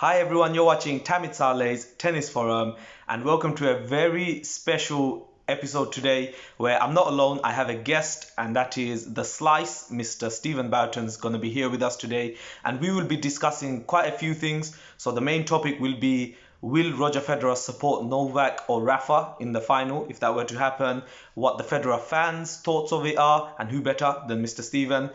Hi everyone, you're watching Tamit Saleh's Tennis Forum and welcome to a very special episode today where I'm not alone, I have a guest and that is The Slice. Mr. Stephen Boughton's going to be here with us today and we will be discussing quite a few things. So the main topic will be, will Roger Federer support Novak or Rafa in the final if that were to happen? What the Federer fans' thoughts of it are, and who better than Mr. Stephen?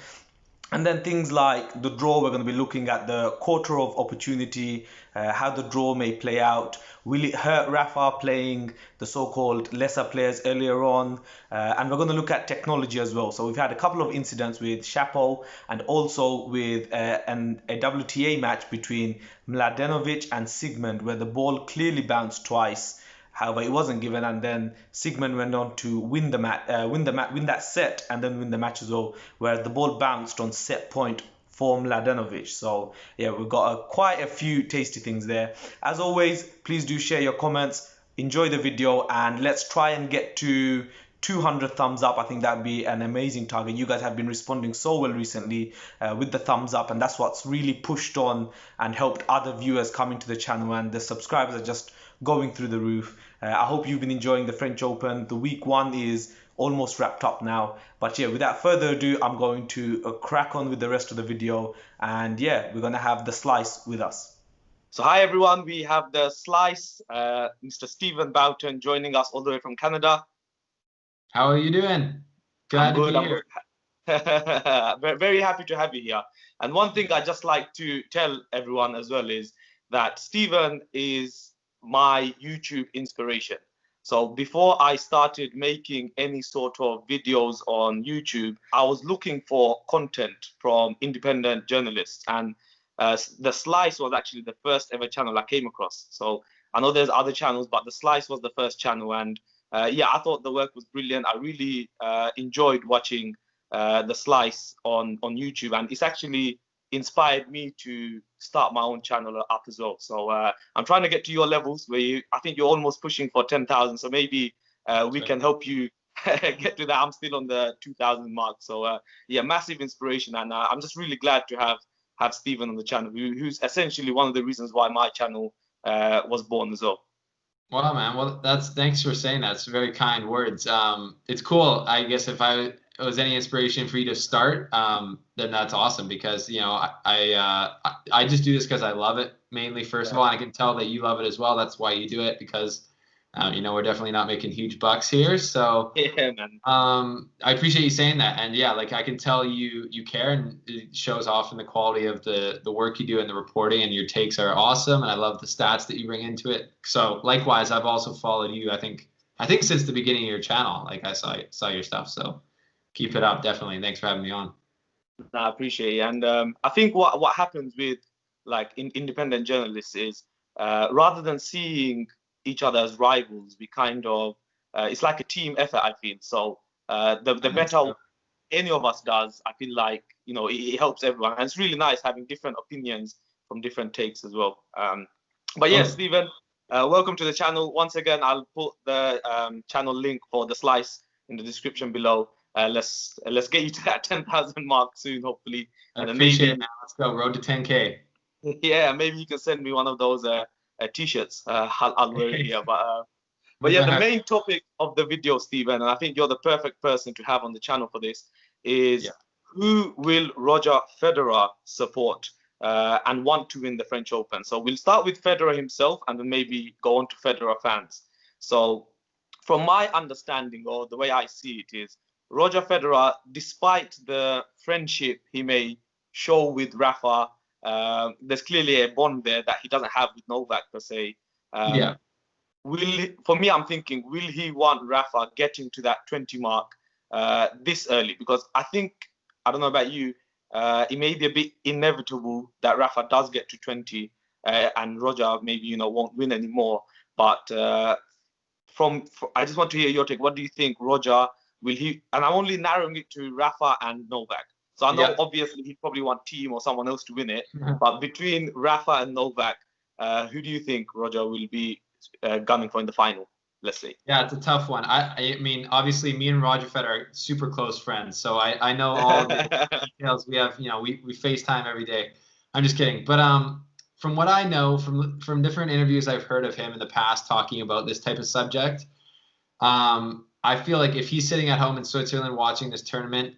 And then things like the draw, we're going to be looking at the quarter of opportunity, how the draw may play out. Will it hurt Rafa playing the so-called lesser players earlier on? And we're going to look at technology as well. So we've had a couple of incidents with Shapo and also with a WTA match between Mladenovic and Sigmund where the ball clearly bounced twice. However, it wasn't given, and then Sigmund went on to win that set, and then win the match as well. Whereas the ball bounced on set point for Mladenovic. So yeah, we've got quite a few tasty things there. As always, please do share your comments, enjoy the video, and let's try and get to 200 thumbs up. I think that'd be an amazing target. You guys have been responding so well recently with the thumbs up, and that's what's really pushed on and helped other viewers come into the channel, and the subscribers are just going through the roof. I hope you've been enjoying the French Open. The week one is almost wrapped up now. But yeah, without further ado, I'm going to crack on with the rest of the video. And yeah, we're going to have the Slice with us. So hi everyone, we have the Slice, Mr. Stephen Boughton joining us all the way from Canada. How are you doing? Glad to be here. Very happy to have you here. And one thing I just like to tell everyone as well is that Stephen is my YouTube inspiration. So before I started making any sort of videos on YouTube, I was looking for content from independent journalists, and The Slice was actually the first ever channel I came across. So I know there's other channels, but The Slice was the first channel, and yeah, I thought the work was brilliant. I really enjoyed watching The Slice on YouTube, and it's actually inspired me to start my own channel up as well. So I'm trying to get to your levels where I think you're almost pushing for 10,000. So maybe we can help you get to that. I'm still on the 2,000 mark. So yeah, massive inspiration. And I'm just really glad to have Stephen on the channel, who's essentially one of the reasons why my channel was born as well. Well, man, thanks for saying that. It's very kind words. It's cool. I guess if it was any inspiration for you to start, then that's awesome because I just do this because I love it mainly. First of all, and I can tell that you love it as well. That's why you do it because we're definitely not making huge bucks here. So yeah, man. I appreciate you saying that, and yeah, like I can tell you care, and it shows off in the quality of the work you do and the reporting, and your takes are awesome, and I love the stats that you bring into it. So likewise, I've also followed you. I think since the beginning of your channel, like I saw your stuff. So keep it up, definitely. Thanks for having me on. No, I appreciate it, and I think what happens with like independent journalists is rather than seeing each other as rivals, we kind of it's like a team effort, I feel. So the better any of us does, I feel like it helps everyone, and it's really nice having different opinions from different takes as well. But yes, Stephen, welcome to the channel once again. I'll put the channel link for The Slice in the description below. Let's get you to that 10,000 mark soon, hopefully. And then appreciate it, man. Let's go, road to 10K. Yeah, maybe you can send me one of those t-shirts. I'll wear it here. But yeah, the main topic of the video, Stephen, and I think you're the perfect person to have on the channel for this, is who will Roger Federer support and want to win the French Open? So we'll start with Federer himself and then maybe go on to Federer fans. So from my understanding, or the way I see it, is Roger Federer, despite the friendship he may show with Rafa, there's clearly a bond there that he doesn't have with Novak per se. For me, I'm thinking, will he want Rafa getting to that 20 mark this early? Because I think, I don't know about you, it may be a bit inevitable that Rafa does get to 20 and Roger maybe won't win anymore. But I just want to hear your take. What do you think, Roger? Will he? And I'm only narrowing it to Rafa and Novak. So I know obviously he'd probably want Team or someone else to win it. But between Rafa and Novak, who do you think Roger will be gunning for in the final? Let's say. Yeah, it's a tough one. I mean, obviously, me and Roger Federer are super close friends, so I know all the details. We have, we FaceTime every day. I'm just kidding, but from what I know from different interviews I've heard of him in the past talking about this type of subject, I feel like if he's sitting at home in Switzerland watching this tournament,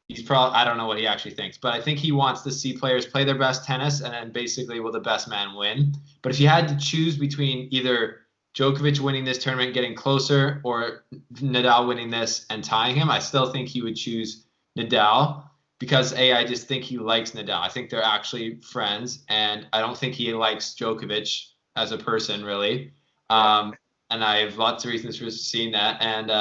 he's probably, I don't know what he actually thinks, but I think he wants to see players play their best tennis and then basically will the best man win. But if you had to choose between either Djokovic winning this tournament, getting closer, or Nadal winning this and tying him, I still think he would choose Nadal because I just think he likes Nadal. I think they're actually friends, and I don't think he likes Djokovic as a person, really. And I have lots of reasons for seeing that. And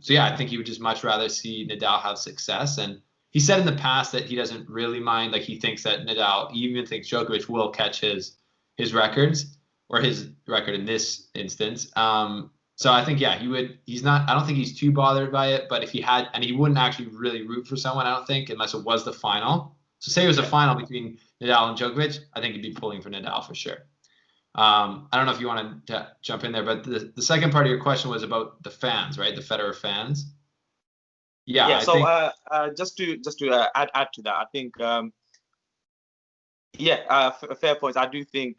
so, yeah, I think he would just much rather see Nadal have success. And he said in the past that he doesn't really mind. Like, he thinks that Nadal, he even thinks Djokovic will catch his records, or his record in this instance. So I think, yeah, he's not, I don't think he's too bothered by it, but if he had, and he wouldn't actually really root for someone, I don't think, unless it was the final. So say it was a final between Nadal and Djokovic, I think he'd be pulling for Nadal for sure. I don't know if you wanted to jump in there, but the second part of your question was about the fans, right? The Federer fans. Yeah. Yeah. So just to add to that, I think fair points. I do think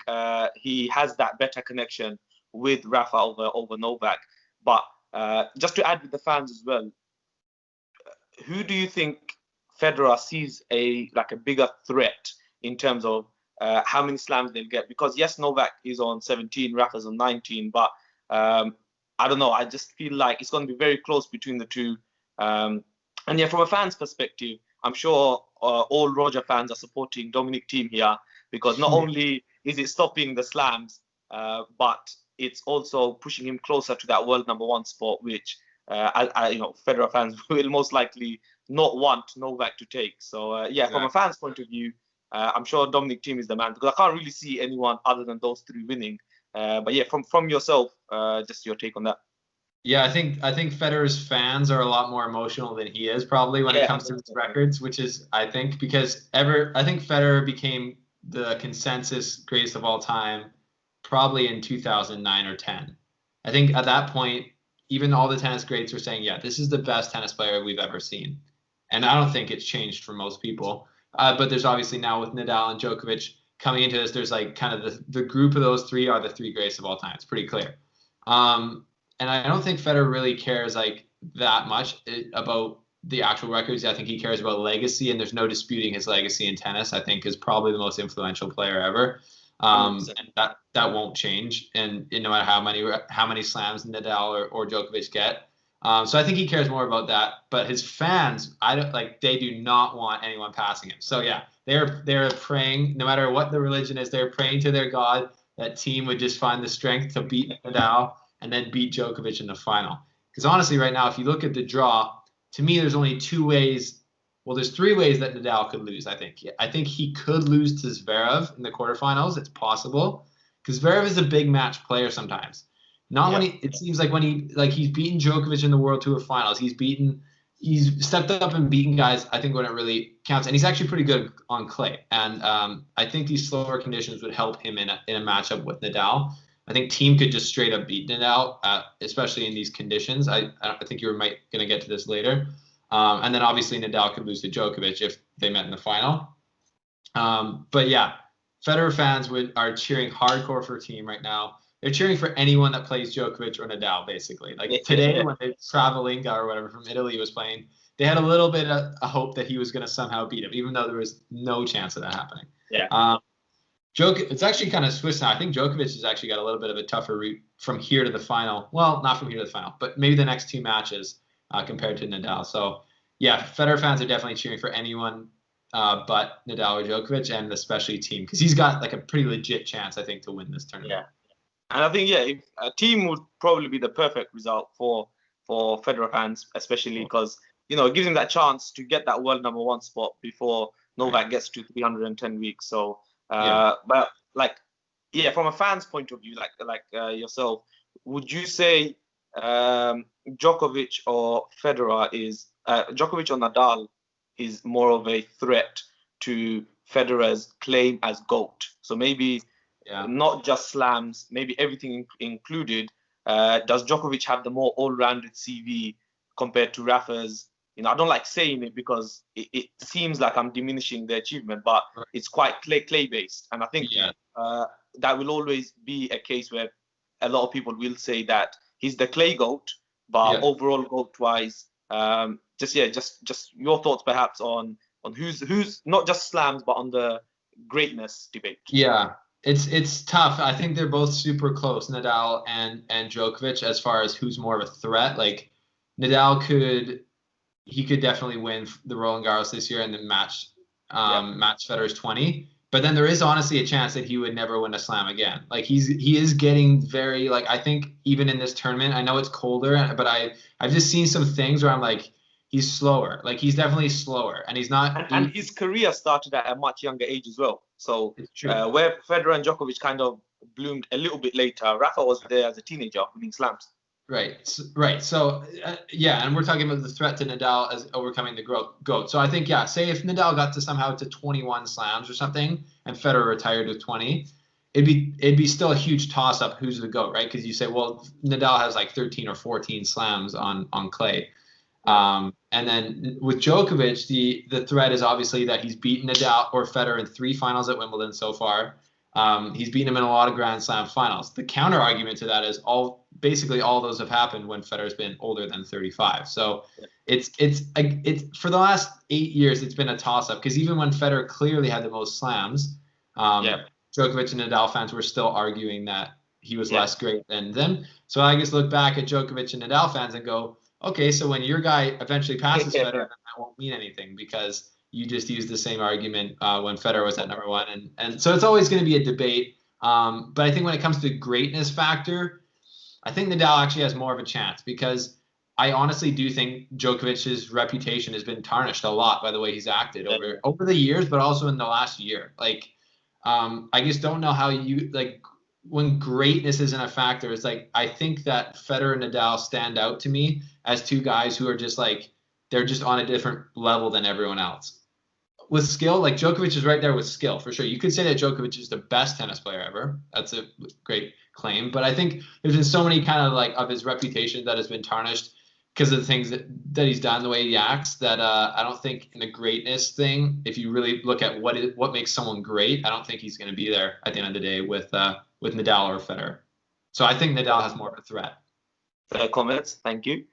he has that better connection with Rafa over Novak. But just to add with the fans as well, who do you think Federer sees a bigger threat in terms of how many slams they'll get? Because yes, Novak is on 17, Rafa's on 19, but I don't know. I just feel like it's going to be very close between the two. And yeah, from a fan's perspective, I'm sure all Roger fans are supporting Dominic Thiem here because not only is it stopping the slams, but it's also pushing him closer to that world number one spot, which Federer fans will most likely not want Novak to take. So from a fan's point of view, I'm sure Dominic Thiem is the man because I can't really see anyone other than those three winning. But yeah, from yourself, just your take on that. Yeah, I think Federer's fans are a lot more emotional than he is probably when it comes to his records, which is I think because I think Federer became the consensus greatest of all time probably in 2009 or 10. I think at that point, even all the tennis greats were saying, yeah, this is the best tennis player we've ever seen. And I don't think it's changed for most people. But there's obviously now with Nadal and Djokovic coming into this, there's like kind of the group of those three are the three greatest of all time. It's pretty clear. And I don't think Federer really cares like that much about the actual records. I think he cares about legacy, and there's no disputing his legacy in tennis. I think is probably the most influential player ever. And that won't change. And no matter how many slams Nadal or Djokovic get. So I think he cares more about that. But his fans, they do not want anyone passing him. So yeah, they're praying, no matter what the religion is, they're praying to their God that Thiem would just find the strength to beat Nadal and then beat Djokovic in the final. Because honestly, right now, if you look at the draw, to me, there's only two ways. Well, there's three ways that Nadal could lose, I think. I think he could lose to Zverev in the quarterfinals. It's possible. Because Zverev is a big match player sometimes. It seems like when he's beaten Djokovic in the World Tour finals. He's stepped up and beaten guys, I think, when it really counts. And he's actually pretty good on clay. And I think these slower conditions would help him in a matchup with Nadal. I think Thiem could just straight up beat Nadal, especially in these conditions. I think you were going to get to this later. And then obviously Nadal could lose to Djokovic if they met in the final. But yeah, Federer fans are cheering hardcore for Thiem right now. They're cheering for anyone that plays Djokovic or Nadal, basically. Like today, when the Travelinga or whatever from Italy was playing, they had a little bit of a hope that he was going to somehow beat him, even though there was no chance of that happening. Yeah. It's actually kind of Swiss now. I think Djokovic has actually got a little bit of a tougher route from here to the final. Well, not from here to the final, but maybe the next two matches compared to Nadal. So, yeah, Federer fans are definitely cheering for anyone but Nadal or Djokovic, and especially Thiem, because he's got like a pretty legit chance, I think, to win this tournament. Yeah, and I think if a Thiem would probably be the perfect result for Federer fans, especially because it gives him that chance to get that world number one spot before Novak gets to 310 weeks. So. But from a fan's point of view, like yourself, would you say Djokovic or Djokovic or Nadal is more of a threat to Federer's claim as GOAT? So maybe not just slams, maybe everything included. Does Djokovic have the more all-rounded CV compared to Rafa's I don't like saying it because it seems like I'm diminishing the achievement, but Right. it's quite clay based, and I think Yeah. that will always be a case where a lot of people will say that he's the clay goat, but Yeah. overall goat wise, just your thoughts perhaps on who's not just slams but on the greatness debate. Yeah, it's tough. I think they're both super close, Nadal and Djokovic, as far as who's more of a threat. Like Nadal could definitely win the Roland Garros this year and then Yeah, match Federer's 20. But then there is honestly a chance that he would never win a slam again. Like he is getting very like I think even in this tournament, I know it's colder, but I've just seen some things where I'm like he's slower. Like he's definitely slower, and he's not. and his career started at a much younger age as well. So It's true. where Federer and Djokovic kind of bloomed a little bit later, Rafa was there as a teenager winning slams. Right. So, yeah, and we're talking about the threat to Nadal as overcoming the GOAT. So I think, yeah, say if Nadal got to somehow to 21 slams or something and Federer retired with 20, it'd be still a huge toss up who's the GOAT, right? Because you say, well, Nadal has like 13 or 14 slams on clay. And then with Djokovic, the threat is obviously that he's beaten Nadal or Federer in 3 finals at Wimbledon so far. He's beaten him in a lot of Grand Slam finals. The counter argument to that is basically all those have happened when Federer's been older than 35. So it's for the last 8 years it's been a toss up because even when Federer clearly had the most slams, Djokovic and Nadal fans were still arguing that he was less great than them. So I guess look back at Djokovic and Nadal fans and go, okay, so when your guy eventually passes Federer, then that won't mean anything because you just used the same argument when Federer was at number 1. And so it's always going to be a debate. But I think when it comes to greatness factor, I think Nadal actually has more of a chance because I honestly do think Djokovic's reputation has been tarnished a lot by the way he's acted over the years, but also in the last year. Like, I just don't know how you like when greatness isn't a factor. It's like I think that Federer and Nadal stand out to me as 2 guys who are just like they're just on a different level than everyone else. With skill, like Djokovic is right there with skill for sure. You could say that Djokovic is the best tennis player ever. That's a great claim. But I think there's been so many kind of like of his reputation that has been tarnished because of the things that he's done, the way he acts, that I don't think in the greatness thing, if you really look at what makes someone great, I don't think he's going to be there at the end of the day with Nadal or Federer. So I think Nadal has more of a threat. Fair comments. Thank you.